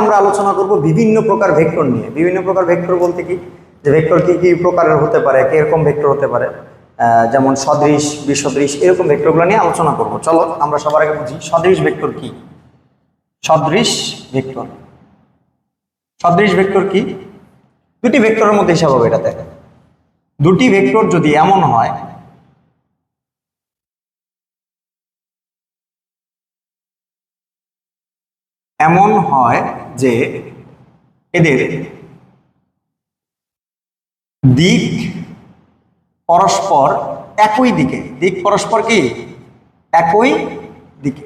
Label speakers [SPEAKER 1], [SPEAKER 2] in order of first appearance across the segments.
[SPEAKER 1] আমরা আলোচনা করব বিভিন্ন প্রকার ভেক্টর নিয়ে। বিভিন্ন প্রকার ভেক্টর বলতে কি, যে ভেক্টর কি কি প্রকারের হতে পারে, কিরকম ভেক্টর হতে পারে, যেমন সদৃশ, বিসদৃশ, এরকম ভেক্টরগুলো নিয়ে আলোচনা করব। চলো আমরা সবার আগে বুঝি সদৃশ ভেক্টর কি। সদৃশ ভেক্টর, সদৃশ ভেক্টর কি? দুটি ভেক্টরের মধ্যে হিসাব হবে এটাতে। দুটি ভেক্টর যদি এমন হয় যে এদের দিক পরস্পর একই দিকে, দিক পরস্পর কি একই দিকে।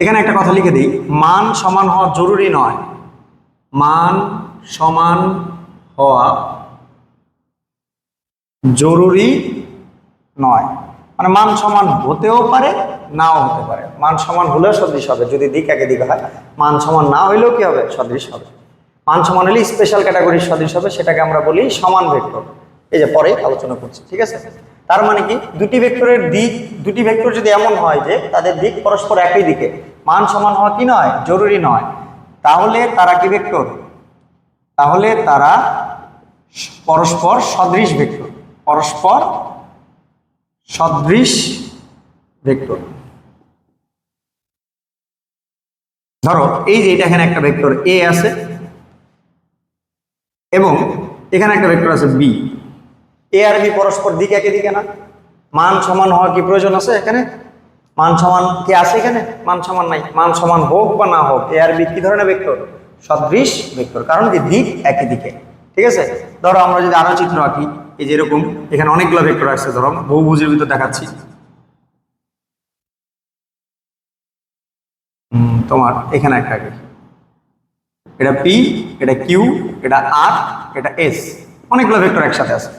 [SPEAKER 1] এখানে একটা কথা লিখে দিই, মান সমান হওয়া জরুরি নয়। মান সমান হওয়া জরুরি নয়, মানে মান সমান হতেও পারে নাও হতে পারে। মান সমান হলেও সদৃশ হবে যদি দিক একই দিকে হয়, মান সমান না হইলেও কি হবে, সদৃশ হবে। মান সমান হলে স্পেশাল ক্যাটাগরির সদৃশ হবে, সেটাকে আমরা বলি সমান ভেক্টর। এই যে পরে আলোচনা করছি, ঠিক আছে। তার মানে কি, দুটি ভেক্টরের দিক, দুটি ভেক্টর যদি এমন হয় যে তাদের দিক পরস্পর একই দিকে, মান সমান হওয়া কি নয়, জরুরি নয়, তাহলে তারা কি ভেক্টর? তাহলে তারা পরস্পর সদৃশ ভেক্টর, পরস্পর সদৃশ ভেক্টর। ধরো এই যে এটা, এখানে একটা ভেক্টর এ আছে এবং এখানে একটা ভেক্টর আছে বি। এ আর বি পরস্পর দিক একই দিকে না, মান সমান হওয়া কি প্রয়োজন আছে এখানে? মান সমান কি আছে এখানে? মান সমান নাই। মান সমান হোক বা না হোক, এ আর বি কি ধরনের ভেক্টর? সদৃশ ভেক্টর, কারণ কি দিক একই দিকে, ঠিক আছে। ধরো আমরা যদি আরো চিত্র আঁকি, এই যে এরকম এখানে অনেকগুলো ভেক্টর আছে, ধরো বহুভুজের ভিতর দেখাচ্ছি। তোমার এখানে একটা আগে, এটা পি, এটা কিউ, এটা আর, এটা এস, অনেকগুলো ভেক্টর একসাথে আছে।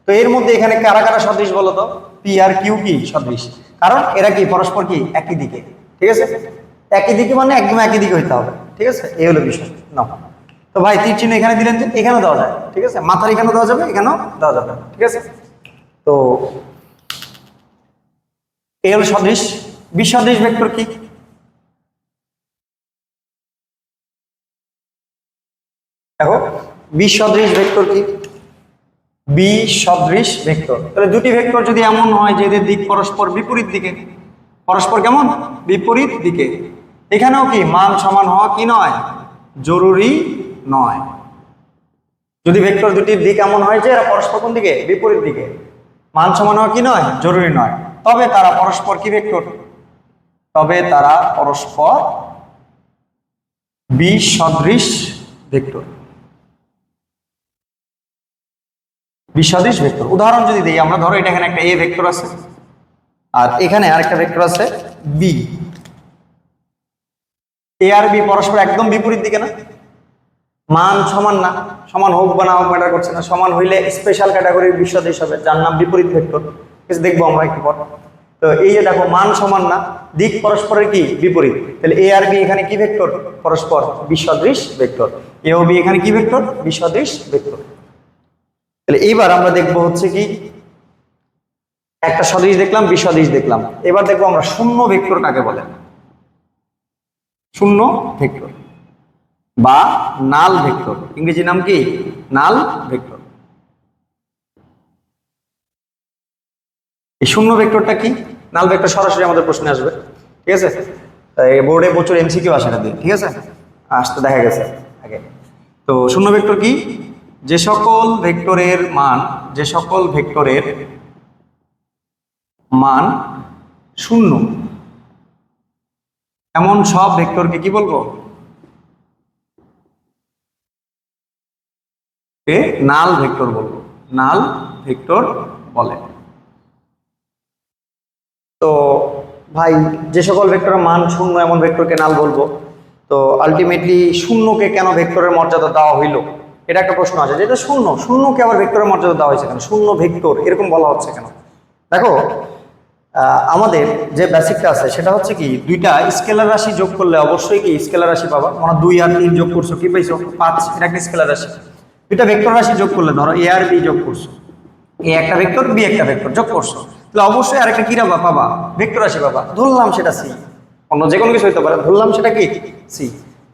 [SPEAKER 1] তো এর মধ্যে এখানে কারা কারা সদৃশ বলো তো? পি আর কিউ কি সদৃশ, কারণ এরা কি পরস্পর কি একই দিকে, ঠিক আছে। একই দিকে মানে একদম একই দিকে হইতে হবে, ঠিক আছে। এই হলো বিষয় না। তো ভাই তীর চিহ্ন এখানে দিলেন যে, এখানেও দেওয়া যায়, ঠিক আছে। মাথার এখানেও দেওয়া যাবে, এখানেও দেওয়া যাবে, ঠিক আছে। তো এই হলো সদৃশ। বিসদৃশ ভেক্টর কি? দেখো বিসদৃশ ভেক্টর কি? বিসদৃশ ভেক্টর, তাহলে দুটি ভেক্টর যদি এমন হয় যে এদের দিক পরস্পর বিপরীত দিকে, পরস্পর কেমন বিপরীত দিকে, এখানেও কি মান সমান হওয়া কি নয়, জরুরি নয়। যদি ভেক্টর দুটির দিক এমন হয় যে এরা পরস্পর কোন দিকে, বিপরীত দিকে, মান সমান হওয়া কি নয়, জরুরি নয়, তবে তারা পরস্পর কি ভেক্টর? তবে তারা পরস্পর বিসদৃশ ভেক্টর। বিসদৃশ ভেক্টর উদাহরণ যদি দেই আমরা, ধরো এটা এখানে একটা এ ভেক্টর আছে আর এখানে আরেকটা ভেক্টর আছে বি। এ আর বি পরস্পর একদম বিপরীত দিকে না, মান সমান না, সমান হোক বা না হোক ম্যাটার করছে না, সমান হইলে স্পেশাল ক্যাটাগরির বিসদৃশ হবে, যার নাম বিপরীত ভেক্টর, দেখবো আমরা একটু পর। তো এই যে দেখো মান সমান না, দিক পরস্পরের কি বিপরীত, তাহলে এ আর বি এখানে কি ভেক্টর? পরস্পর বিসদৃশ ভেক্টর। এ ও বি এখানে কি ভেক্টর? বিসদৃশ ভেক্টর। তাহলে এইবার আমরা দেখবো হচ্ছে কি, একটা সদৃশ দেখলাম, বিসদৃশ দেখলাম, এবার দেখবো আমরা শূন্য ভেক্টর কাকে বলে। শূন্য ভেক্টর বা নাল ভেক্টর, ইংরেজি নাম কি? নাল ভেক্টর। এই শূন্য ভেক্টরটা কি? নাল ভেক্টর সরাসরি আমাদের প্রশ্নে আসবে, ঠিক আছে। বোর্ডে প্রচুর এমসিকিউ আসে না দিয়ে, ঠিক আছে, আসতে দেখা গেছে আগে। তো শূন্য ভেক্টর কি? যে সকল ভেক্টরের মান, যে সকল ভেক্টরের মান শূন্য, এমন সব ভেক্টরকে কি বলবো? নাল ভেক্টর বলবো, নাল ভেক্টর বলে। তো ভাই যে সকল ভেক্টরের মান শূন্য এমন ভেক্টরকে নাল বলবো, তো আলটিমেটলি শূন্যকে কেন ভেক্টরের মর্যাদা দেওয়া হইলো, এটা একটা প্রশ্ন আছে, যেটা শূন্য, শূন্যকে আবার ভেক্টরের মর্যাদা দেওয়া হয়েছে কেন, শূন্য ভেক্টর এরকম বলা হচ্ছে কেন? দেখো আমাদের যে বেসিকটা আছে সেটা হচ্ছে কি, দুইটা স্কেলার রাশি যোগ করলে অবশ্যই কি স্কেলার রাশি পাবা। মানে 2 আর 3 যোগ করছো, কি পাইছো? 5, এটা একটা স্কেলার রাশি। দুইটা ভেক্টর রাশি যোগ করলে, ধরো এ আর বি যোগ করছো, এ একটা ভেক্টর, বি একটা ভেক্টর যোগ করছো, তাহলে অবশ্যই আরেকটা কি পাবা? ভেক্টর রাশি পাবা। ধরলাম সেটা সি, অন্য যে কোনো কিছু হইতে পারে, ধরলাম সেটা কি সি।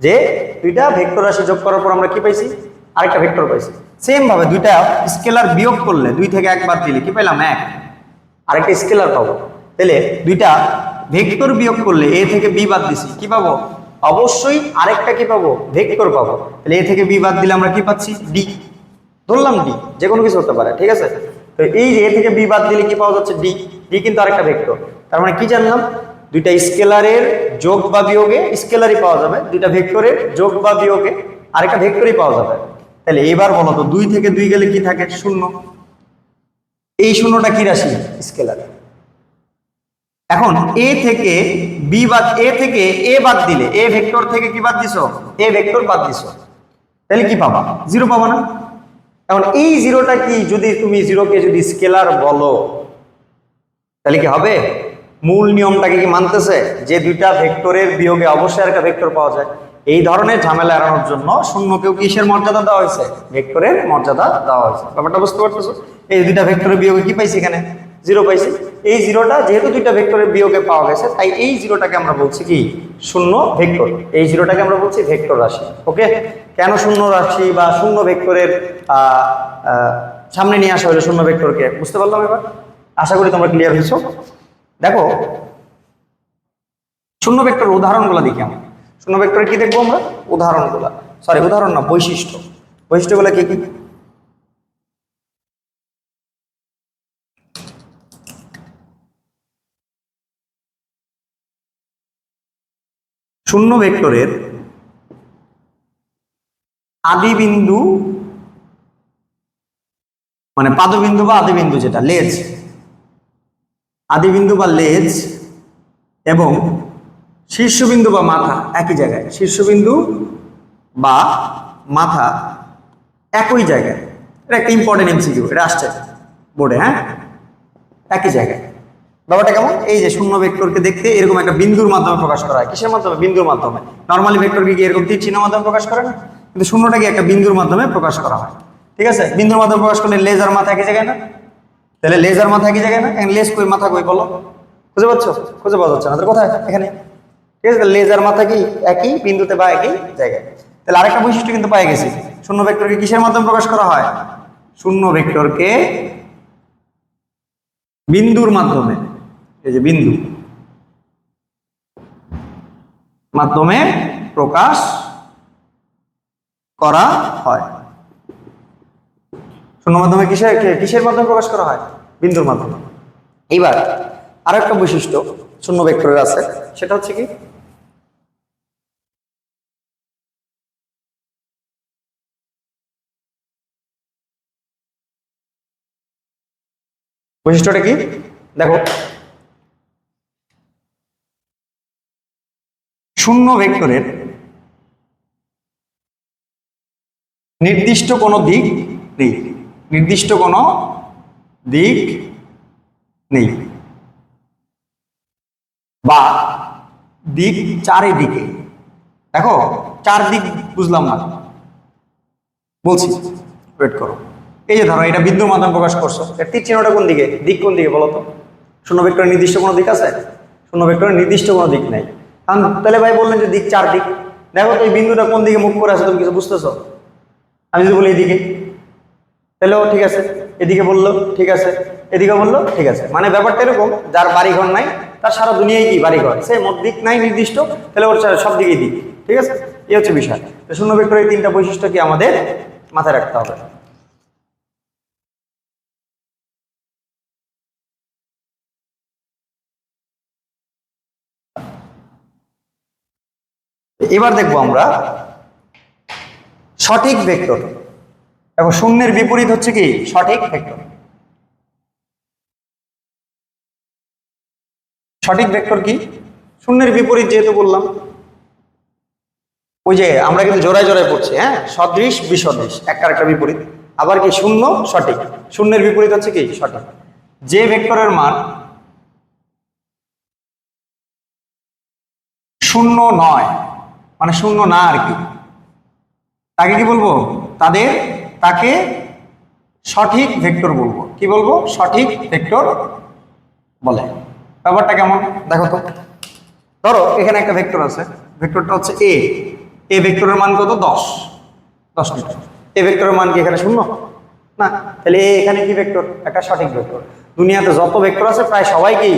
[SPEAKER 1] যে দুইটা ভেক্টর রাশি যোগ করার পর আমরা কি পাইছি, আরেকটা ভেক্টর পাইছি। সেম ভাবে দুইটা স্কেলার বিয়োগ করলে 2 থেকে 1 বাদ দিলে কি পেলাম, 1, আরেকটা স্কেলার পাবো। তাহলে দুইটা ভেক্টর বিয়োগ করলে a থেকে b বাদ দিছি, কি পাবো, অবশ্যই আরেকটা কি পাবো, ভেক্টর পাবো। তাহলে a থেকে b বাদ দিলে আমরা কি পাচ্ছি, d, ধরলাম d, যে কোনো কিছু হতে পারে, ঠিক আছে। তো এই যে a থেকে b বাদ দিলে কি পাওয়া যাচ্ছে, d, d কিন্তু আরেকটা ভেক্টর। তার মানে কি জানলাম, দুইটা স্কেলারের যোগ বা বিয়োগে স্কেলারই পাওয়া যাবে, দুইটা ভেক্টরের যোগ বা বিয়োগে আরেকটা ভেক্টরই পাওয়া যাবে। তাহলে এবার বলো তো 2 থেকে 2 গেলে কি থাকে, 0। এই শূন্যটা কি রাশি, স্কেলার। এখন a থেকে b বাদ, a থেকে a বাদ দিলে, a ভেক্টর থেকে কি বাদ দিছো, a ভেক্টর বাদ দিছো, তাহলে কি পাবা, 0 পাবা না। এখন এই 0টা কি, যদি তুমি 0 কে যদি স্কেলার বলো তাহলে কি হবে, মূল নিয়মটাকে কি মানতেছে, যে দুইটা ভেক্টরের বিয়োগে অবশ্যই একটা ভেক্টর পাওয়া যায়। এই ধরনের ঝামেলা এড়ানোর জন্য শূন্যকেও কিসের মর্যাদা দেওয়া হয়েছে, ভেক্টরের মর্যাদা দেওয়া হয়েছে। ব্যাপারটা বুঝতে পারতেছো, এই দুইটা ভেক্টরের বিয়োগে কি পাইছি, এখানে 0 পাইছি। এই 0টা যেহেতু দুইটা ভেক্টরের বিয়োগে পাওয়া গেছে, তাই এই 0টাকে আমরা বলছি কি, শূন্য ভেক্টর। এই 0টাকে আমরা বলছি ভেক্টর রাশি। ওকে, কেন শূন্য রাশি বা শূন্য ভেক্টরের সামনে নিয়ে আসা হলো শূন্য ভেক্টরকে, বুঝতে পারলাম এবার, আশা করি তোমরা ক্লিয়ার হয়েছো। দেখো শূন্য ভেক্টর উদাহরণগুলো দেখি আমরা, শূন্য ভেক্টরের কি দেখবো আমরা, উদাহরণগুলো, সরি উদাহরণ না, বৈশিষ্ট্য। বৈশিষ্ট্যগুলো কি কি, শূন্য ভেক্টরের আদি বিন্দু, মানে পাদবিন্দু বা আদি বিন্দু, যেটা লেজ, আদি বিন্দু বা লেজ এবং শীর্ষবিন্দু বা মাথা একই জায়গায়, শীর্ষবিন্দু বা মাথা একই জায়গায়। এটা একটা ইম্পর্টেন্ট এমসিকিউ, এটা আসছে বোর্ডে, হ্যাঁ, একই জায়গায়। ব্যাপারটা কেমন, এই যে শূন্য ভেক্টরকে দেখতে এরকম একটা বিন্দুর মাধ্যমে প্রকাশ করা হয়, কিসের মাধ্যমে, বিন্দুর মাধ্যমে। নর্মালি ভেক্টরকে কি এরকম তীর চিহ্নের মাধ্যমে প্রকাশ করে না, কিন্তু শূন্যটাকে একটা বিন্দুর মাধ্যমে প্রকাশ করা হয়, ঠিক আছে। বিন্দুর মাধ্যমে প্রকাশ করলে লেজ আর মাথা একই জায়গায় না, তাহলে লেজ আর মাথা একই জায়গায় না, লেজ কই মাথা কই বলো, খুঁজে পাচ্ছ, খুঁজে পাওয়া যাচ্ছে না, তাহলে কোথায়, এখানে, ঠিক আছে। লেজ আর মাথা কি একই বিন্দুতে বা একই জায়গায়। তাহলে আরেকটা বৈশিষ্ট্য কিন্তু পাই গেছি, শূন্য ভেক্টরকে কিসের মাধ্যমে প্রকাশ করা হয়, শূন্য ভেক্টরকে বিন্দুর মাধ্যমে, এই যে বিন্দু মাধ্যমে প্রকাশ করা হয়। শূন্য মাধ্যমে কিসের মাধ্যমে প্রকাশ করা হয়, বিন্দুর মাধ্যমে। এইবার আরো একটা বৈশিষ্ট্য শূন্য ভেক্টরের আছে, সেটা হচ্ছে কি, বৈশিষ্ট্যটা কি দেখো, শূন্য ভেক্টরের নির্দিষ্ট কোনো দিক নেই, নির্দিষ্ট কোনো দিক নেই, বা দিক চারিদিকে। দেখো চার দিক বুঝলাম না, বলছি, ওয়েট করো। এই যে ধরো এটা বিন্দুর মাধ্যমে প্রকাশ করছো, এর তীর চিহ্নটা কোন দিকে, দিক কোন দিকে বলো তো, শূন্য ভেক্টরের নির্দিষ্ট কোনো দিক আছে, শূন্য ভেক্টরের নির্দিষ্ট কোনো দিক নেই। তাহলে ভাই বললেন যে দিক চার দিক, দেখো তো এই বিন্দুটা কোন দিকে মুখ করে আছে, তুমি কিছু বুঝতেছো, আমি যদি বলি এদিকে, তাহলেও ঠিক আছে, এদিকে বললো ঠিক আছে, এদিকে বললো ঠিক আছে। মানে ব্যাপারটা এরকম, যার বাড়িঘর নাই তার সারা দুনিয়ায় কি বাড়িঘর, সে দিক নাই নির্দিষ্ট, তাহলে ওর সব দিকেই দিক, ঠিক আছে। এই হচ্ছে বিষয়। শূন্য ভেক্টরের এই তিনটা বৈশিষ্ট্য কি আমাদের মাথায় রাখতে হবে। এবার দেখবো আমরা সঠিক ভেক্টর। দেখো শূন্যের বিপরীত হচ্ছে কি, সঠিক ভেক্টর। সঠিক ভেক্টর কি, শূন্যের বিপরীত, যেহেতু বললাম ওই যে আমরা কিন্তু জোড়ায় জোড়ায় পড়ছি, হ্যাঁ, সদৃশ বিসদৃশ, একটা একটা বিপরীত। আবার কি শূন্য সঠিক, শূন্যের বিপরীত হচ্ছে কি সঠিক। যে ভেক্টরের মান শূন্য নয়, মানে শূন্য না আর কি, তাকে কি বলবো, তাকে সঠিক ভেক্টর বলবো। কি বলবো, সঠিক ভেক্টর বলে। ব্যাপারটা কেমন দেখো তো, ধরো এখানে একটা ভেক্টর আছে, ভেক্টরটা হচ্ছে এ, এ ভেক্টরের মান কত 10 মিটার। এ ভেক্টরের মান কি এখানে শূন্য না, তাহলে এখানে কি ভেক্টর, একটা সঠিক ভেক্টর। দুনিয়াতে যত ভেক্টর আছে প্রায় সবাইকেই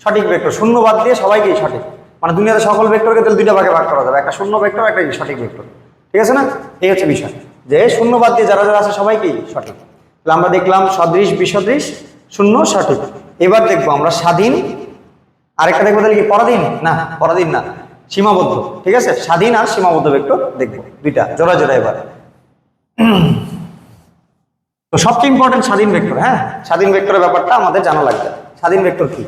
[SPEAKER 1] সঠিক ভেক্টর, শূন্য বাদ দিয়ে সবাইকেই সঠিক। মানে দুনিয়াতে সকল ভেক্টরকে তাহলে দুইটা ভাগে ভাগ করা যাবে, একটা শূন্য ভেক্টর, একটা সঠিক ভেক্টর। ঠিক আছে না? এই হচ্ছে বিষয়, যে শূন্য বাদ দিয়ে যারা যারা আছে সবাইকেই সঠিক। তাহলে আমরা দেখলাম সদৃশ, বিসদৃশ, শূন্য, সঠিক। এবার দেখবো আমরা স্বাধীন, আরেকটা দেখবো তাহলে কি পরাধীন, না পরাধীন না, সীমাবদ্ধ। ঠিক আছে, স্বাধীন আর সীমাবদ্ধ ভেক্টর দেখবো দুইটা জোড়া জোড়া। এবার তো সবচেয়ে ইম্পর্টেন্ট স্বাধীন ভেক্টর। হ্যাঁ, স্বাধীন ভেক্টরের ব্যাপারটা আমাদের জানা লাগবে। স্বাধীন ভেক্টর কি,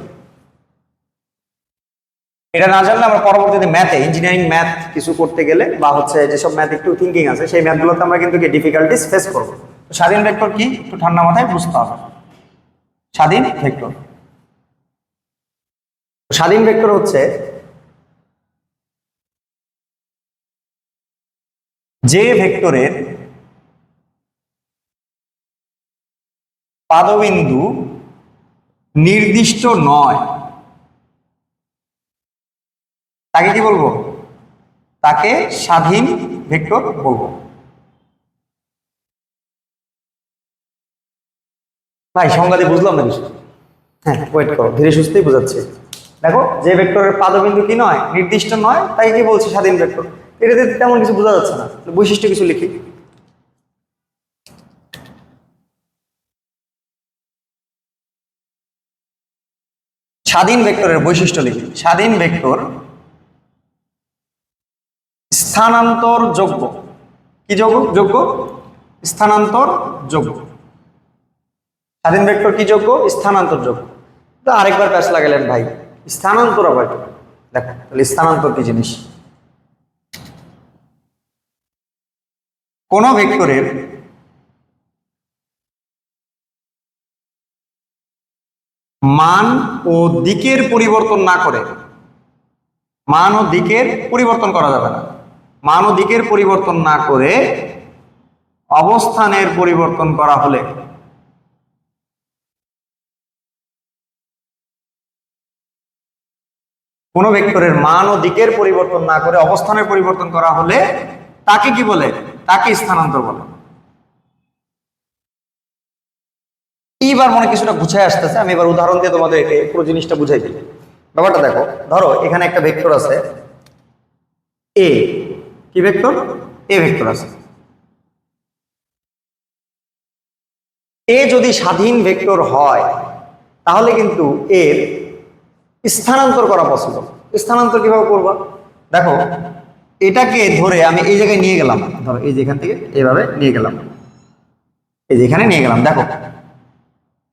[SPEAKER 1] এটা না জানলে আমরা পরবর্তীতে ম্যাথে, ইঞ্জিনিয়ারিং ম্যাথ কিছু করতে গেলে বা হচ্ছে যেসব ম্যাথ একটু থিঙ্কিং আছে সেই ম্যাথগুলোতে আমরা কিন্তু ডিফিকাল্টিস ফেস করবো। তো স্বাধীন ভেক্টর কি একটু ঠান্ডা মাথায় বুঝতে হবে। স্বাধীন ভেক্টর, স্বাধীন ভেক্টর হচ্ছে যে ভেক্টরের পাদবিন্দু নির্দিষ্ট নয় তাকে কি বলবো, তাকে স্বাধীন ভেক্টর বলবো। ভাই সংজ্ঞা দিয়ে বুঝলাম না কিছু। হ্যাঁ, ওয়েট করো, ধীরে সুস্থেই বোঝাচ্ছি। দেখো, যে ভেক্টরের পাদবিন্দু কি নয়, নির্দিষ্ট নয়, তাই কি বলছে স্বাধীন ভেক্টর। এটাতে তেমন কিছু বোঝা যাচ্ছে না, বৈশিষ্ট্য কিছু লিখি। স্বাধীন ভেক্টরের বৈশিষ্ট্য লিখি। স্বাধীন ভেক্টর স্থানান্তর যোগ্য। কি যোগ্য? স্থানান্তর যোগ্য। স্বাধীন ভেক্টর কি যোগ্য? স্থানান্তর যোগ্য। তো আরেকবার প্যাচ লাগালেন ভাই, স্থানান্তর আবার কি? দেখো তাহলে স্থানান্তর কি জিনিস। কোন ভেক্টরের মান ও দিকের পরিবর্তন না করে, মান ও দিকের পরিবর্তন করা যাবে না, মান ও দিকের পরিবর্তন না করে অবস্থানের পরিবর্তন করা হলে কোন ভেক্টরের মান ও দিকের পরিবর্তন না করে অবস্থানের পরিবর্তন করা হলে তাকে কি বলে? তাকে স্থানান্তর বলে। এইবার মনে কিছুটা গুছায় আসতেছে, আমি এবার উদাহরণ দিয়ে তোমাদের পুরো জিনিসটা বুঝাই দিই। ব্যাপারটা দেখো, ধরো এখানে একটা ভেক্টর আছে এ। কি ভেক্টর? এ ভেক্টর আছে। এ যদি স্বাধীন ভেক্টর হয় তাহলে কিন্তু এর স্থানান্তর করা পসিবল। স্থানান্তর কিভাবে করবা? দেখো, এটাকে ধরে আমি এই জায়গায় নিয়ে গেলাম, ধরো এই যেখান থেকে এইভাবে নিয়ে গেলাম, এই যে এখানে নিয়ে গেলাম। দেখো,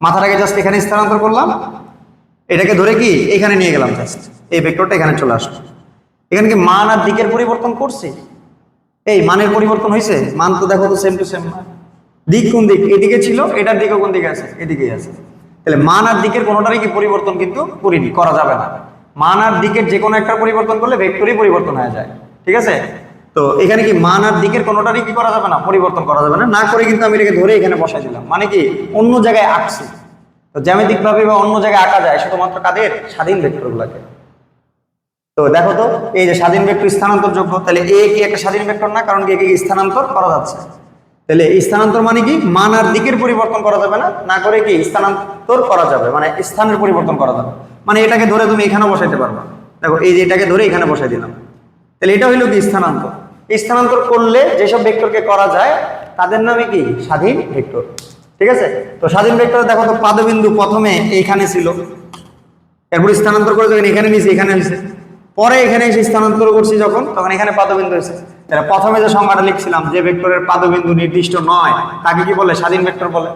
[SPEAKER 1] মাথাটাকে জাস্ট এখানে স্থানান্তর করলাম, এটাকে ধরে কি এখানে নিয়ে গেলাম, জাস্ট এই ভেক্টরটা এখানে চলে আসলো। এখানে কি মান আর দিকের পরিবর্তন করছে? এই মানের পরিবর্তন হয়েছে? মান তো দেখো তো সেম টু সেম। দিক কোন দিক? এদিকে ছিল, এটার দিকে কোন দিকে আছে? এদিকেই আছে। তাহলে মান আর দিকের কোনোটারই কি পরিবর্তন কিন্তু করা যাবে না। মান আর দিকের যে কোনো একটা পরিবর্তন করলে ভেক্টরই পরিবর্তন হয়ে যায়। ঠিক আছে, তো এখানে কি মান আর দিকের কোনোটারই কি করা যাবে না, পরিবর্তন করা যাবে না। না করে কিন্তু আমি এটাকে ধরে এখানে বসাই দিলাম, মানে কি অন্য জায়গায় আঁকছি। তো জ্যামিতিক ভাবে বা অন্য জায়গায় আঁকা যায় শুধুমাত্র কাদের? স্বাধীন ভেক্টরগুলোকে। তো দেখো তো, এই যে স্বাধীন ভেক্টর স্থানান্তর যোগ্য, তাহলে এ কি একটা স্বাধীন ভেক্টর না? কারণ কি একে স্থানান্তর করা যাচ্ছে। তাহলে স্থানান্তর মানে কি? মান আর দিকের পরিবর্তন করা যাবে না, না করে কি স্থানান্তর করা যাবে, মানে স্থানের পরিবর্তন করা যাবে। মানে এটাকে ধরে তুমি এখানে বসাইতে পারবা। দেখো, এই যে এটাকে ধরে এখানে বসাই দিলাম, তাহলে এটা হইলো কি স্থানান্তর। স্থানান্তর করলে যেসব ভেক্টরকে করা যায় তাদের নামে কি? স্বাধীন ভেক্টর। ঠিক আছে, তো স্বাধীন ভেক্টর দেখো তো, পাদবিন্দু প্রথমে এইখানে ছিল, এরপর স্থানান্তর করে যখন এখানে নিয়েছি এখানে হয়েছে, পরে এখানে এসে স্থানান্তর করছি যখন, তখন এখানে পাদবিন্দু হয়েছে। তাহলে প্রথমে যে সংজ্ঞাটা লিখছিলাম, যে ভেক্টরের পাদবিন্দু নির্দিষ্ট নয় তাকে কি বলে? স্বাধীন ভেক্টর বলে।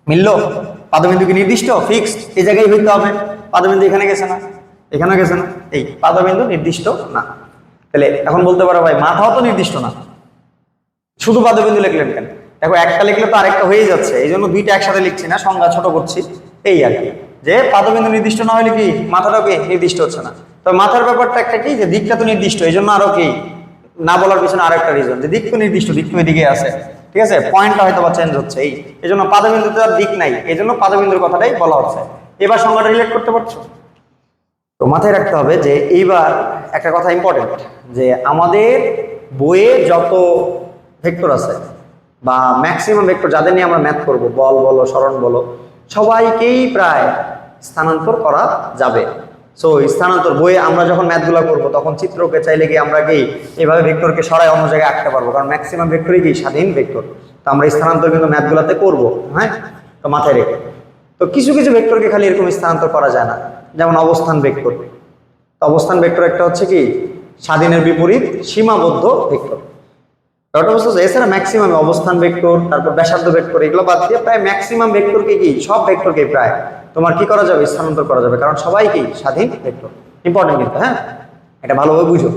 [SPEAKER 1] মিললো? পাদবিন্দু কি নির্দিষ্ট ফিক্সড? এই জায়গায় হইতে হবে। পাদবিন্দু এখানে গেছে না, এখানে গেছে না, এই পাদবিন্দু নির্দিষ্ট না। তাহলে এখন বলতে পারো ভাই মাথাও তো নির্দিষ্ট না, শুধু পাদবিন্দু লিখলেন কেন? দেখো, একটা লিখলে তো আরেকটা হয়ে যাচ্ছে, এই জন্য দুইটা একসাথে লিখছি না, সংজ্ঞা ছোট করছি। এই আর কি, যে পাদবিন্দু নির্দিষ্ট না হলে কি মাথাটাও কি নির্দিষ্ট হচ্ছে না। তবে মাথার ব্যাপারটা একটা কি, যে দিকটা তো নির্দিষ্ট, এই জন্য আরো কি না বলার পিছনে আরো একটা রিজন, যে দিক তো নির্দিষ্ট, দিক তো এদিকে আছে। ঠিক আছে, পয়েন্টটা হয়তো বা চেঞ্জ হচ্ছে, এই জন্য পাদবিন্দুতে আর দিক নাই, এই জন্য পাদবিন্দুর কথাটাই বলা হচ্ছে। এবার সংজ্ঞাটা রিলেট করতে পারছো? তো মাথায় রাখতে হবে যে এইবার একটা কথা ইম্পর্টেন্ট, যে আমাদের বইয়ে যত ভেক্টর আছে বা ম্যাক্সিমাম ভেক্টর যাদের নিয়ে আমরা ম্যাথ করব, বল বলো সরণ বলো, সবাইকেই প্রায় স্থানান্তর করা যাবে। সো স্থানান্তর বইয়ে আমরা যখন ম্যাথগুলো করব তখন চিত্রকে চাইলে কি আমরা কি এইভাবে ভেক্টরকে সরাই অন্য জায়গায় আঁকতে পারবো, কারণ ম্যাক্সিমাম ভেক্টরই কি স্বাধীন ভেক্টর। তো আমরা স্থানান্তর কিন্তু ম্যাথগুলোতে করব, হ্যাঁ, তো মাথায় রেখে। তো কিছু কিছু ভেক্টরকে খালি এরকম স্থানান্তর করা যায় না, যেমন অবস্থান ভেক্টর। তো অবস্থান ভেক্টর একটা হচ্ছে কি স্বাধীনের বিপরীত সীমাবদ্ধ ভেক্টর। ব্যাপারটা বুঝতে পারছো? এছাড়া ম্যাক্সিমাম অবস্থান ভেক্টর, তারপর ব্যাসার্ধ ভেক্টর, এগুলো বাদ দিয়ে প্রায় ম্যাক্সিমাম ভেক্টরকে কি সব ভেক্টরকে প্রায় তোমার কি করা যাবে, স্থানান্তর করা যাবে, কারণ সবাই কি স্বাধীন ভেক্টর। ইম্পর্টেন্ট কিন্তু, হ্যাঁ, এটা ভালোভাবে বুঝো।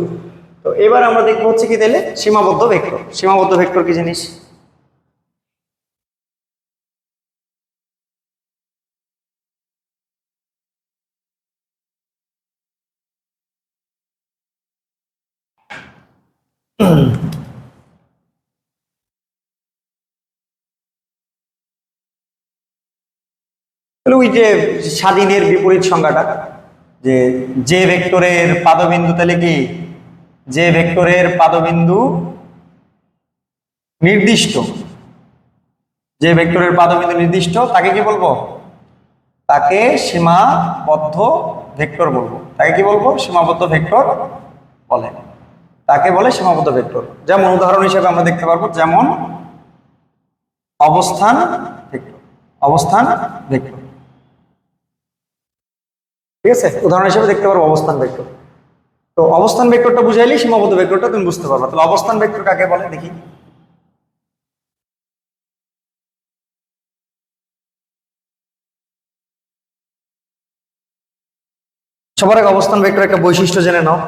[SPEAKER 1] তো এবার আমরা দেখবো হচ্ছে কি তাহলে সীমাবদ্ধ ভেক্টর। সীমাবদ্ধ ভেক্টর কি জিনিস? তাহলে ওই যে স্বাধীনের বিপরীত সংজ্ঞাটা, যে যে ভেক্টরের পাদবিন্দু, তাহলে কি যে ভেক্টরের পাদবিন্দু নির্দিষ্ট, যে ভেক্টরের পাদবিন্দু নির্দিষ্ট তাকে কি বলবো? তাকে সীমাবদ্ধ ভেক্টর বলবো। তাকে কি বলবো? সীমাবদ্ধ ভেক্টর বলে, তাকে বলে সীমাবদ্ধ ভেক্টর। যেমন উদাহরণ হিসেবে আমরা দেখতে পারবো, যেমন অবস্থান ভেক্টর। অবস্থান ভেক্টর, ঠিক আছে, উদাহরণ হিসেবে দেখতে পারবো অবস্থান ভেক্টর। তো অবস্থান ভেক্টরটা বুঝাইলে সীমাবদ্ধ ভেক্টরটা তুমি বুঝতে পারবে। তাহলে অবস্থান ভেক্টর কাকে বলে দেখি। সবার আগে অবস্থান ভেক্টর একটা বৈশিষ্ট্য জেনে নাও।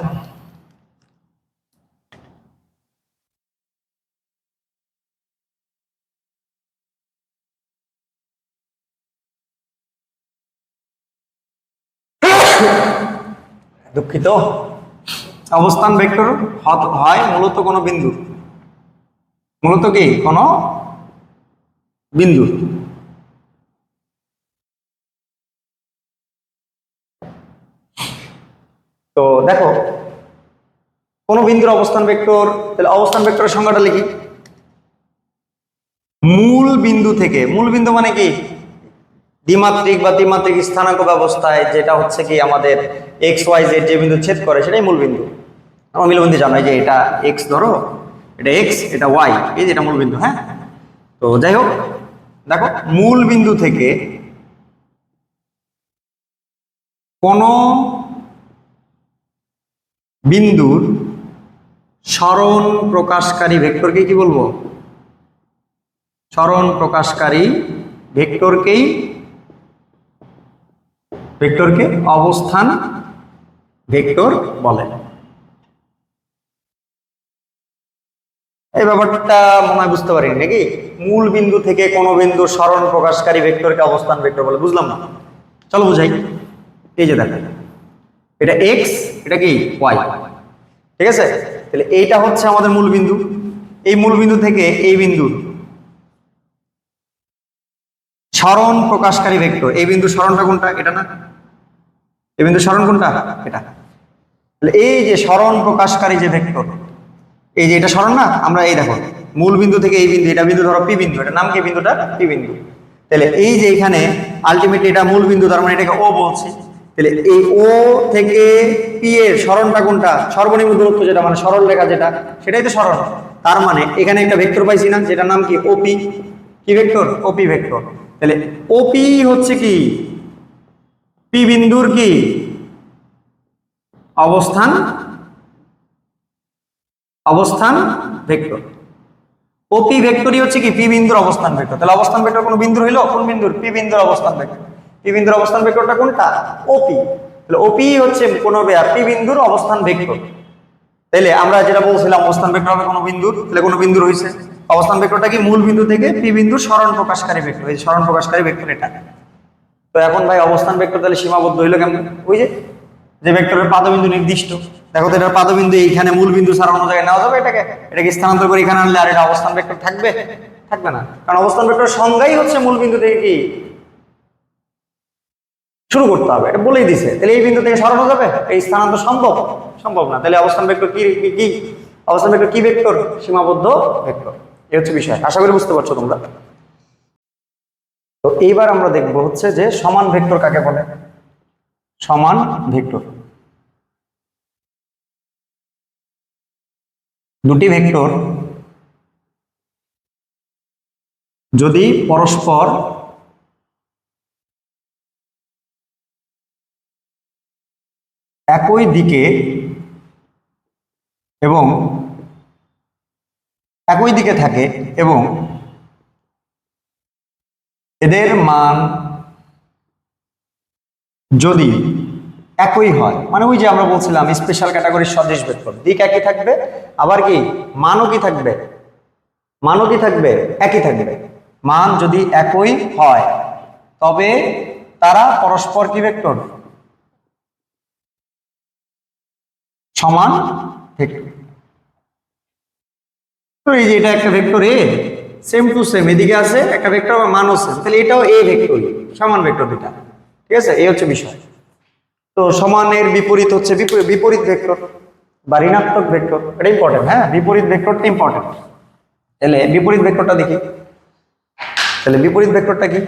[SPEAKER 1] দুঃখিত, অবস্থান ভেক্টর হয় মূলত কোনো বিন্দু, মূলত কি কোনো বিন্দু। তো দেখো কোন বিন্দুর অবস্থান ভেক্টর, তাহলে অবস্থান ভেক্টরের সংজ্ঞাটা লিখি। মূল বিন্দু থেকে, মূল বিন্দু মানে কি দ্বিমাত্রিক বা ত্রিমাত্রিক স্থানাঙ্ক ব্যবস্থায় যেটা হচ্ছে কি আমাদের এক্স ওয়াই জেড যে বিন্দু ছেদ করে সেটাই মূল বিন্দু। আমার মূলবিন্দু জানো, যে এটা এক্স, ধরো এটা এক্স, এটা ওয়াই, এই যে এটা মূল বিন্দু, হ্যাঁ। তো যাই হোক, দেখো মূল বিন্দু থেকে কোন বিন্দুর সরণ প্রকাশকারী ভেক্টরকে কি বলবো? সরণ প্রকাশকারী ভেক্টরকে অবস্থান ভেক্টর বলে। এই ব্যাপারটা মনে হয় বুঝতে পারিনি নাকি? মূল বিন্দু থেকে কোন বিন্দুর সরণ প্রকাশকারী ভেক্টরকে অবস্থান ভেক্টর বলে, বুঝলাম না। চলো বুঝাই। এই যে দেখো, এটা এক্স, এটা কি ওয়াই, ঠিক আছে। তাহলে এইটা হচ্ছে আমাদের মূল বিন্দু। এই মূল বিন্দু থেকে এই বিন্দুর সরণ প্রকাশকারী ভেক্টর, এই বিন্দুর সরণটা কোনটা? এটা না? এই বিন্দুর সরণ কোনটা? এটা। তাহলে এই যে সরণ প্রকাশকারী যে ভেক্টর, এই যে এটা সরণ না, আমরা এই দেখো মূল বিন্দু থেকে এই বিন্দু, এটা বিন্দু ধরো পি বিন্দু, এটা নাম কি বিন্দুটা? পি বিন্দু। তাহলে এই যে এখানে আলটিমেটলি এটা মূল বিন্দু, তার মানে এটাকে ও বলছি। তাহলে এই ও থেকে পি এর সরণটা কোনটা? সর্বনিম্ন দূরত্ব যেটা, মানে সরল রেখা যেটা, সেটাই তো সরণ। তার মানে এখানে একটা ভেক্টর পাইছি না, যেটার নাম কি? ওপি। কি ভেক্টর? ওপি ভেক্টর। তাহলে ওপি হচ্ছে কি পি বিন্দুর কি অবস্থান, অবস্থান ভেক্টর। ওপি ভেক্টরই হচ্ছে কি পি বিন্দুর অবস্থান ভেক্টর। তাহলে অবস্থান ভেক্টর কোন বিন্দুর হইলো? কোন বিন্দুর? পি বিন্দুর অবস্থান ভেক্টর। পি বিন্দুর অবস্থান ভেক্টরটা কোনটা? ওপি। তাহলে ওপি হচ্ছে কোন পি বিন্দুর অবস্থান ভেক্টর। তাহলে আমরা যেটা বলছিলাম অবস্থান ভেক্টর হবে কোন বিন্দুর, তাহলে কোন বিন্দুর হইছে অবস্থান ভেক্টরটা কি মূল বিন্দু থেকে পি বিন্দুর সরণ প্রকাশকারী ভেক্টর। এই সরণ প্রকাশকারী ভেক্টর এটা। তো এখন ভাই অবস্থান ভেক্টর তাহলে সীমাবদ্ধ হইলো কেমন? ওই যে যে ভেক্টরের পাদবিন্দু নির্দিষ্ট, দেখো তো এটার পাদবিন্দু এইখানে মূল বিন্দু ছাড়া অন্য জায়গায় নেওয়া যাবে এটাকে? এটাকে স্থানান্তর করে এখানে আনলে আর এটা অবস্থান ভেক্টর থাকবে? থাকবে না, কারণ অবস্থান ভেক্টর সংজ্ঞাই হচ্ছে মূল বিন্দু থেকে কি শুরু করতে হবে, এটা বলেই দিছে। তাহলে এই বিন্দু থেকে সরানো যাবে? এই স্থানান্তর সম্ভব? সম্ভব না। তাহলে অবস্থান ভেক্টর কি কি অবস্থান ভেক্টর কি ভেক্টর? সীমাবদ্ধ ভেক্টর। এই হচ্ছে বিষয়, আশা করি বুঝতে পারছো তোমরা। তো এইবার আমরা দেখবো হচ্ছে যে সমান ভেক্টর কাকে বলে। সমান ভেক্টর, দুটি ভেক্টর যদি পরস্পর একই দিকে এবং একই দিকে থাকে এবং এদের মান যদি একই হয়, মানে ওই যে আমরা বলছিলাম স্পেশাল ক্যাটাগরির সদৃশ ভেক্টর, দিক একই থাকবে, আবার কি মানও কি থাকবে, মানও কি থাকবে, একই থাকবে। মান যদি একই হয় তবে তারা পরস্পর কি ভেক্টর? সমান ভেক্টর। তো এই যে এটা একটা vector A, same to same এদিকে আছে একটা ভেক্টর বা মানও সেম, তাহলে এটাও এ ভেক্টরই, সমান ভেক্টর দুটা। ঠিক আছে, এই হচ্ছে বিষয়। তো সমানের বিপরীত হচ্ছে বিপরীত ভেক্টর বা ঋণাত্মক ভেক্টর, এটা ইম্পর্টেন্ট। হ্যাঁ, বিপরীত ভেক্টরটা ইম্পর্টেন্ট। তাহলে বিপরীত ভেক্টরটা দেখি। তাহলে বিপরীত ভেক্টরটা কি?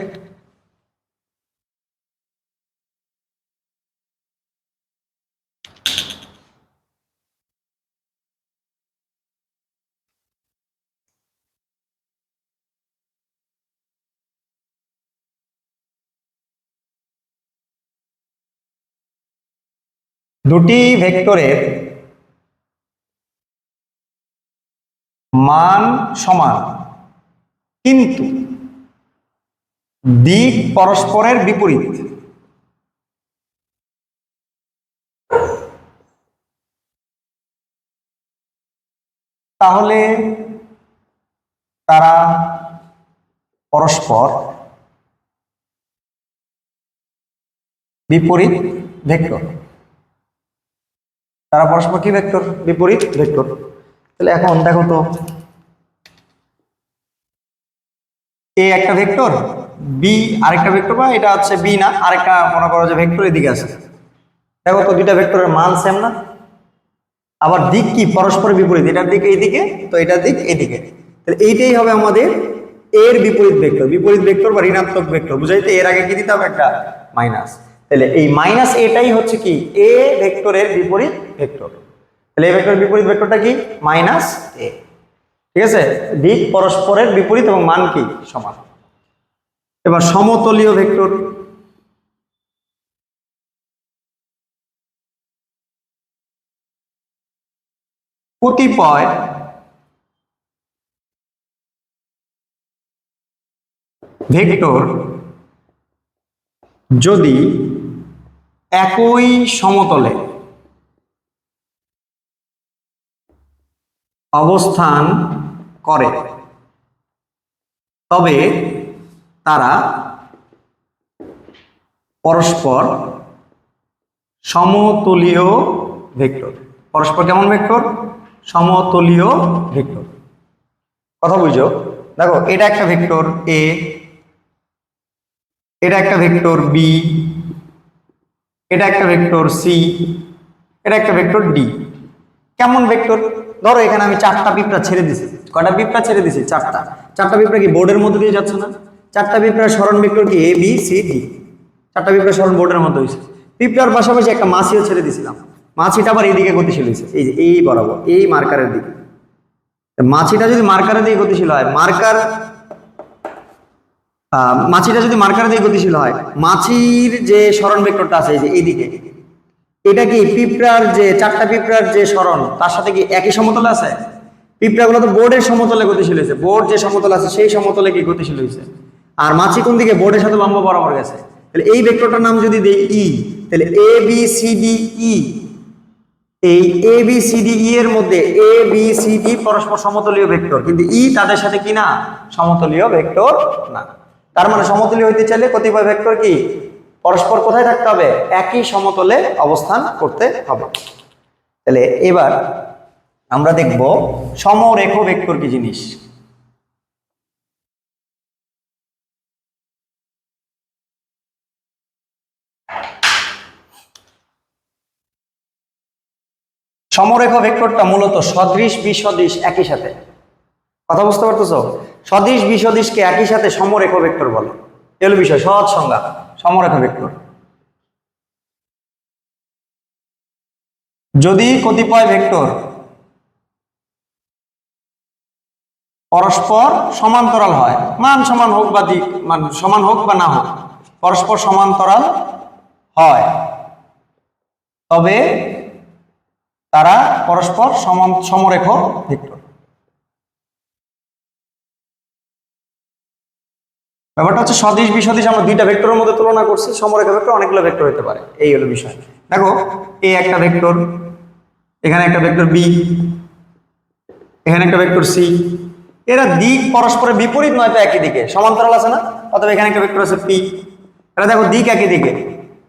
[SPEAKER 1] দুটি ভেক্টরের মান সমান কিন্তু দিক পরস্পরের বিপরীত, তাহলে তারা পরস্পর বিপরীত ভেক্টর। তারা পরস্পর কি ভেক্টর? বিপরীত ভেক্টর। তাহলে এখন দেখো তো, এ একটা ভেক্টর, বি আরেকটা ভেক্টর, বা এটা হচ্ছে বি না, আরেকটা মনে করো যে ভেক্টর এদিকে আছে। দেখো তো দুইটা ভেক্টরের মান সেম না? আবার দিক কি পরস্পর বিপরীত, এটার দিক এইদিকে, তো এটার দিক এইদিকে। তাহলে এইটাই হবে আমাদের এর বিপরীত ভেক্টর। বিপরীত ভেক্টর বা ঋণাত্মক ভেক্টর বুঝাইতে এর আগে কি দিতে হবে? একটা মাইনাস। তাহলে এই মাইনাস এটাই হচ্ছে কি এ ভেক্টরের বিপরীত ভেক্টর। তাহলে এই ভেক্টরের বিপরীত ভেক্টরটা কি? মাইনাস এ। ঠিক আছে, দিক পরস্পরের বিপরীত এবং মান কি? সমান। এবার সমতলীয় ভেক্টর। কতিপয় ভেক্টর যদি একই সমতলে অবস্থান করে তবে তারা পরস্পর সমতলীয় ভেক্টর। পরস্পর কেমন ভেক্টর? সমতলীয় ভেক্টর। কথা বুঝো? দেখো এটা একটা ভেক্টর এ, এটা একটা ভেক্টর বি, এটা একটা ভেক্টর সি, এটা একটা ভেক্টর ডি। কেমন ভেক্টর? ধরো এখানে আমি চারটা পিঁপড়া ছেড়ে দিছি। কয়টা পিঁপড়া ছেড়ে দিছি? চারটা। চারটা পিঁপড়া কি বোর্ডের মধ্যে দিয়ে যাচ্ছে না? চারটা পিঁপড়ার সরণ ভেক্টর কি এ বি সি ডি। চারটা পিঁপড়ার সরণ বোর্ডের মধ্যে হয়েছে। পিঁপড়ার পাশাপাশি একটা মাছিও ছেড়ে দিছিলাম। মাছিটা আবার এইদিকে গতিশীল হয়েছে, এই যে এই বরাবর এই মার্কারের দিকে। মাছিটা যদি মার্কারের দিকে গতিশীল হয়, মাছিটা যদি মার্কারের দিকে গতিশীল হয়, মাছির যে সরণ ভেক্টরটা আছে এই যে এইদিকে, এটা কি পিঁপড়ার যে চারটা পিঁপড়ার যে সরণ তার সাথে কি একই সমতলে আছে? পিঁপড়াগুলো তো বোর্ডের সমতলে গতিশীল হয়েছে, বোর্ড যে সমতল আছে সেই সমতলে কি গতিশীল হয়েছে। আর মাছি কোন দিকে? বোর্ডের সাথে লম্ব বরাবর গেছে। তাহলে এই ভেক্টরটার নাম যদি দেই ই, তাহলে A B C D E, এই A B C D E এর মধ্যে এ বি সি ডি পরস্পর সমতলীয় ভেক্টর, কিন্তু ই তাদের সাথে কি না? সমতলীয় ভেক্টর না। তার মানে সমতলীয় হইতে চাইলে কতিপয় ভেক্টর কি পরস্পর কোথায় থাকতে হবে? একই সমতলে অবস্থান করতে হবে। তাহলে এবার আমরা দেখব সমরেখ ভেক্টর কি জিনিস। সমরেখ ভেক্টরটা মূলত সদৃশ বিসদৃশ একই সাথে, কথা বুঝতে পারতেছো? সদৃশ বিসদৃশকে একই সাথে সমরেখ ভেক্টর বলে। এলো বিষয়, সহজ সংজ্ঞা সমরেখ ভেক্টর। যদি কতিপয় ভেক্টর পরস্পর সমান্তরাল হয়, মান সমান হোক বা দিক মান সমান হোক বা না হোক, পরস্পর সমান্তরাল হয়, তবে তারা পরস্পর সমরেখ ভেক্টর। ব্যাপারটা হচ্ছে সদিশ বিসদিশ আমরা দুইটা ভেক্টরের মধ্যে তুলনা করছি, সমরেখ ভেক্টর অনেকগুলো ভেক্টর হতে পারে, এই হলো বিষয়। দেখো এ একটা ভেক্টর, এখানে একটা ভেক্টর বি, এখানে একটা ভেক্টর সি, এরা দিক পরস্পরের বিপরীত নয় তো একই দিকে, সমান্তরাল আছে না? অথবা এখানে একটা ভেক্টর আছে পি, এরা দেখো দিক একই দিকে,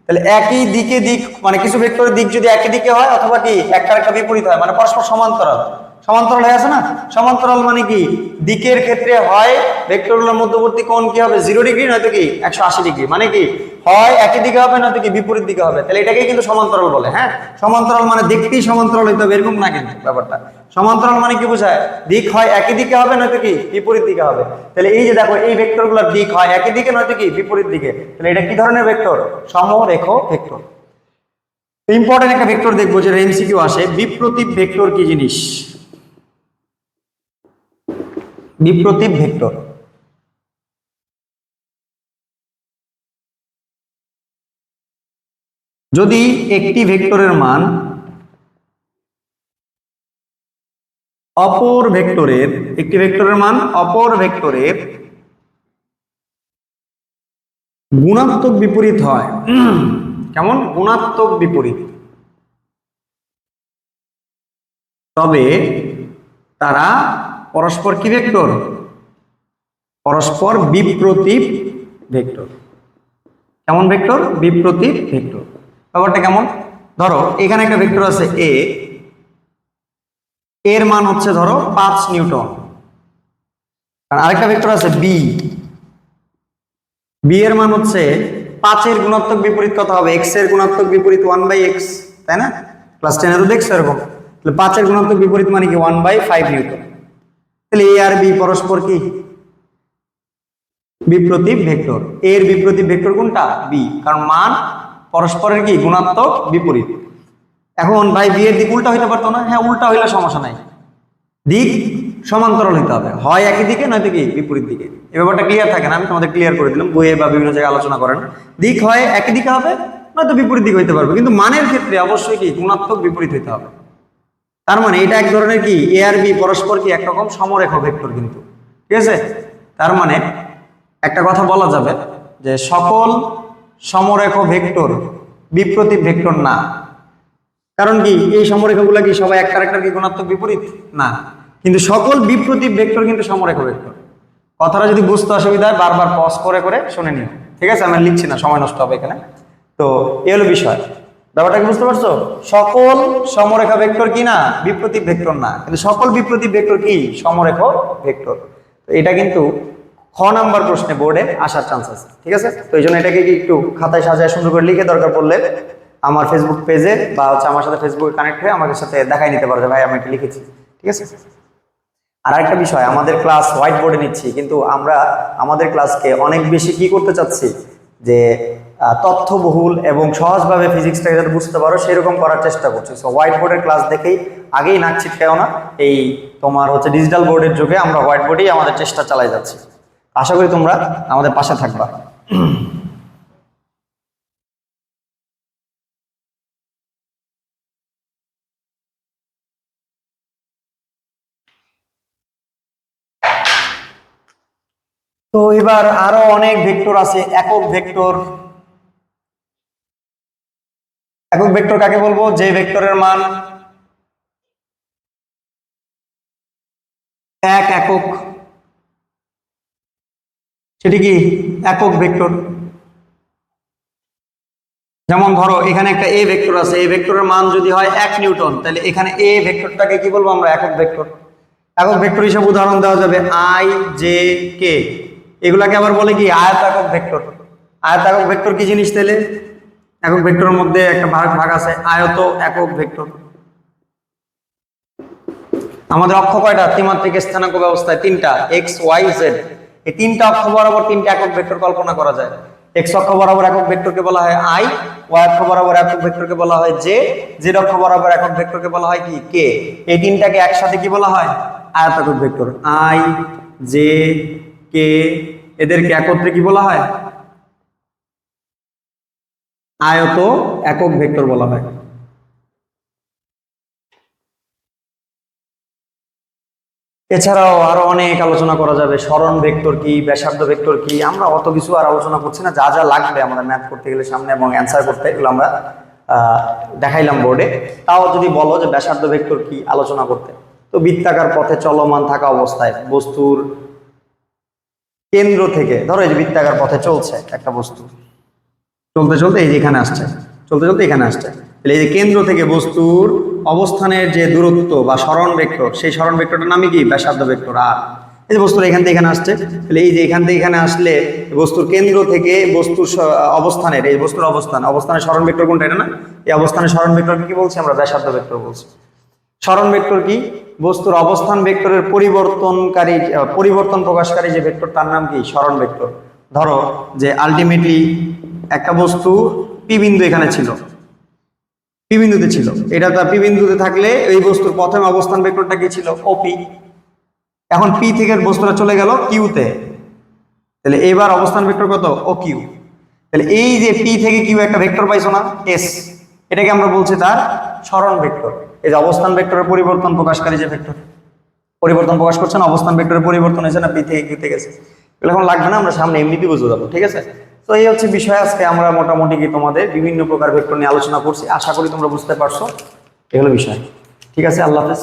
[SPEAKER 1] তাহলে একই দিকে দিক মানে কিছু ভেক্টরের দিক যদি একই দিকে হয় অথবা কি একটা একটা বিপরীত হয় মানে পরস্পর সমান্তরাল, সমান্তরাল হয়ে আছে না? সমান্তরাল মানে কি দিকের ক্ষেত্রে হয় ভেক্টরগুলোর মধ্যবর্তী কোণ কি হবে 0 ডিগ্রি নয়তো কি 180 ডিগ্রি, মানে কি হয় একই দিকে হবে নয়তো কি বিপরীত দিকে হবে, তাহলে এটাকেই কিন্তু সমান্তরাল বলে। হ্যাঁ, সমান্তরাল মানে দেখতেই সমান্তরাল হইতে হবে এরকম না, কিন্তু ব্যাপারটা সমান্তরাল মানে কি বোঝায় দিক হয় একই দিকে হবে নয়তো কি বিপরীত দিকে হবে। তাহলে এই যে দেখো এই ভেক্টরগুলোর দিক হয় একই দিকে নয়তো কি বিপরীত দিকে, তাহলে এটা কি ধরনের ভেক্টর? সমরেখ ভেক্টর। ইম্পর্টেন্ট একটা ভেক্টর দেখবো যেটা এমসিকিউ আসে, বিপ্রতীপ ভেক্টর কি জিনিস? বিপ্রতীপ ভেক্টর যদি একটি ভেক্টরের মান অপর ভেক্টরের, একটি ভেক্টরের মান অপর ভেক্টরের গুণাত্মক বিপরীত হয়, কেমন গুণাত্মক বিপরীত, তবে তারা পরস্পর কি ভেক্টর? পরস্পর বিপ্রতীপ ভেক্টর। কেমন ভেক্টর? বিপ্রতীপ ভেক্টর। ব্যাপারটা কেমন? ধরো এখানে একটা ভেক্টর আছে এ, এর মান হচ্ছে ধরো 5 নিউটন, আর আরেকটা ভেক্টর আছে বি, বি এর মান হচ্ছে 5 এর গুণাত্মক বিপরীত কত হবে? x এর গুণাত্মক বিপরীত 1/x, তাই না? ক্লাস 10 এ তো দেখছো এরকম। তাহলে 5 এর গুণাত্মক বিপরীত মানে কি 1/5 নিউটন। তাহলে এ আর বি পরস্পর কি বিপ্রতীপ ভেক্টর। এর বিপ্রতীপ ভেক্টর কোনটা? বি, কারণ মান পরস্পরের কি গুণাত্মক বিপরীত। এখন ভাই বি এর দিক উল্টা হইতে পারতো না? হ্যাঁ, উল্টা হইলে সমস্যা নাই, দিক সমান্তরাল হইতে হবে, হয় একই দিকে নয়তো কি বিপরীত দিকে। এই ব্যাপারটা ক্লিয়ার থাকে না? আমি তোমাদের ক্লিয়ার করে দিলাম, বইয়ে বা বিভিন্ন জায়গায় আলোচনা করেন, দিক হয় একই দিকে হবে নয়তো বিপরীত দিকে হইতে পারবে, কিন্তু মানের ক্ষেত্রে অবশ্যই কি গুণাত্মক বিপরীত হইতে হবে। তার মানে এটা এক ধরনের কি এ আর বি পরস্পর কি একরকম সমরেখ ভেক্টর কিন্তু, ঠিক আছে? তার মানে একটা কথা বলা যাবে যে সকল সমরেখ ভেক্টর বিপ্রতীপ ভেক্টর না। কারণ কি এই সমরেখাগুলো কি সবাই একটা একটা কি গুণাত্মক বিপরীত না, কিন্তু সকল বিপ্রতীপ ভেক্টর কিন্তু সমরেখ ভেক্টর। কথাটা যদি বুঝতে অসুবিধা হয় বারবার পজ করে করে শুনে নিও, ঠিক আছে? আমি লিখছি না, সময় নষ্ট হবে এখানে। তো এই হলো বিষয়, ব্যাপারটা কি বুঝতে পারছো? সকল সমরেখা ভেক্টর কি না বিপ্রতীপ ভেক্টর না, কিন্তু সকল বিপ্রতীপ ভেক্টর কি সমরেখ ভেক্টর। তো এটা কিন্তু খ নাম্বার প্রশ্নে বোর্ডে আসার চান্স আছে, ঠিক আছে? তো এই জন্য এটাকে কি একটু খাতায় সাজায় সুন্দর করে লিখে দরকার পড়লে আমার ফেসবুক পেজে বা হচ্ছে আমার সাথে ফেসবুকে কানেক্ট হয়ে আমাদের সাথে দেখাই নিতে পারো যে ভাই আমি এটা লিখেছি, ঠিক আছে? আর একটা বিষয়, আমাদের ক্লাস হোয়াইট বোর্ডে নিচ্ছি, কিন্তু আমরা আমাদের ক্লাসকে অনেক বেশি কি করতে চাচ্ছি যে তথ্যবহুল এবং সহজভাবে ফিজিক্সটাকে যাতে বুঝতে পারো সেরকম করার চেষ্টা করছি। সো হোয়াইট বোর্ডের ক্লাস দেখেই আগেই নাক ছিটকাও না, এই তোমার হচ্ছে ডিজিটাল বোর্ডের যুগে আমরা হোয়াইট বোর্ডেই আমাদের চেষ্টা চালাই যাচ্ছি। আশা করি তোমরা আমাদের পাশে থাকবা। তো এবার আরো অনেক ভেক্টর আছে, একক ভেক্টর। একক ভেক্টর কাকে বলবো? যে ভেক্টরের মান একক, সেটি কি একক ভেক্টর। যেমন ধরো এখানে একটা এ ভেক্টর আছে, এই ভেক্টরের মান যদি হয় 1 নিউটন, তাহলে এখানে এ ভেক্টরটাকে কি বলবো আমরা? একক ভেক্টর। একক ভেক্টর হিসেবে উদাহরণ দেওয়া যাবে আই, জে, কে, এগুলাকে আবার বলে কি আয়তাকক ভেক্টর। আয়তাকক ভেক্টর কি জিনিস তাহলে? একক ভেক্টরের মধ্যে একটা ভাগ আছে আয়ত একক ভেক্টর। আমাদের অক্ষ কয়টা? ত্রিমাত্রিক স্থানাঙ্ক ব্যবস্থায় তিনটা, এক্স ওয়াই জেড। এই তিনটা অক্ষ বরাবর তিনটা একক ভেক্টর কল্পনা করা যায়। এক্স অক্ষ বরাবর একক ভেক্টরকে বলা হয় আই, ওয়াই অক্ষ বরাবর একক ভেক্টরকে বলা হয় জে, জেড অক্ষ বরাবর একক ভেক্টরকে বলা হয় কি কে। এই তিনটাকে একসাথে কি বলা হয়? আয়তাকার ভেক্টর। আই, জে, কে, এদেরকে একত্রে কি বলা হয়? আয়ত একক ভেক্টর বলা হয়। এছাড়াও আরো অনেক আলোচনা করা যাবে। সরণ ভেক্টর কি, ব্যাসার্ধ ভেক্টর কি, আমরা অত কিছু আর আলোচনা করছি না। যা যা লাগবে আমাদের ম্যাথ করতে গেলে সামনে এবং অ্যান্সার করতে, এগুলো আমরা দেখাইলাম বোর্ডে। তাও যদি বলো যে ব্যাসার্ধ ভেক্টর কি আলোচনা করতে, তো বৃত্তাকার পথে চলমান থাকা অবস্থায় বস্তুর কেন্দ্র থেকে, ধরো এই যে বৃত্তাকার পথে চলছে একটা বস্তু, চলতে চলতে এই যে এখানে আসছে, চলতে চলতে এখানে আসছে, তাহলে এই যে কেন্দ্র থেকে বস্তুর অবস্থানের যে দূরত্ব বা সরণ ভেক্টর, সেই সরণ ভেক্টরটার নামই কি? ব্যাসার্ধ ভেক্টর। আর এই যে বস্তুর এখান থেকে এখানে আসছে, তাহলে এই যে এখান থেকে এখানে আসলে বস্তুর কেন্দ্র থেকে বস্তুর অবস্থানের, এই বস্তুর অবস্থানের সরণ ভেক্টর কোনটা? এটা না? এই অবস্থানের সরণ ভেক্টরকে কি বলছি আমরা? ব্যাসার্ধ ভেক্টর বলছি। সরণ ভেক্টর কি? বস্তুর অবস্থান ভেক্টরের পরিবর্তন প্রকাশকারী যে ভেক্টর, তার নাম কি? সরণ ভেক্টর। ধরো যে আলটিমেটলি একটা বস্তু পি বিন্দু এখানে ছিল, পি বিন্দুতে ছিল, এটা পি বিন্দুতে থাকলে এই বস্তুর প্রথম অবস্থান ভেক্টরটা কি ছিল? ওপি। এখন পি থেকে বস্তুটা চলে গেল কিউতে, তাহলে এবার অবস্থান ভেক্টর কত? O Q. তাহলে এই যে পি থেকে কিউ একটা ভেক্টর পাইছো না, এস, এটাকে আমরা বলছি তার সরণ ভেক্টর। এই যে অবস্থান ভেক্টরের পরিবর্তন প্রকাশকারী যে ভেক্টর, পরিবর্তন প্রকাশ করছে না, অবস্থান ভেক্টরের পরিবর্তন হয়েছে না, পি থেকে কিউতে গেছে। এগুলো এখন লাগবে না, আমরা সামনে এমনিতেই বুঝে যাবো। ঠিক আছে? তো এই হচ্ছে বিষয়। আজকে আমরা মোটামুটি কি তোমাদের বিভিন্ন প্রকার ভেক্টর নিয়ে আলোচনা করছি। আশা করি তোমরা বুঝতে পারছো। এগুলো বিষয়। ঠিক আছে, আল্লাহ হাফেজ।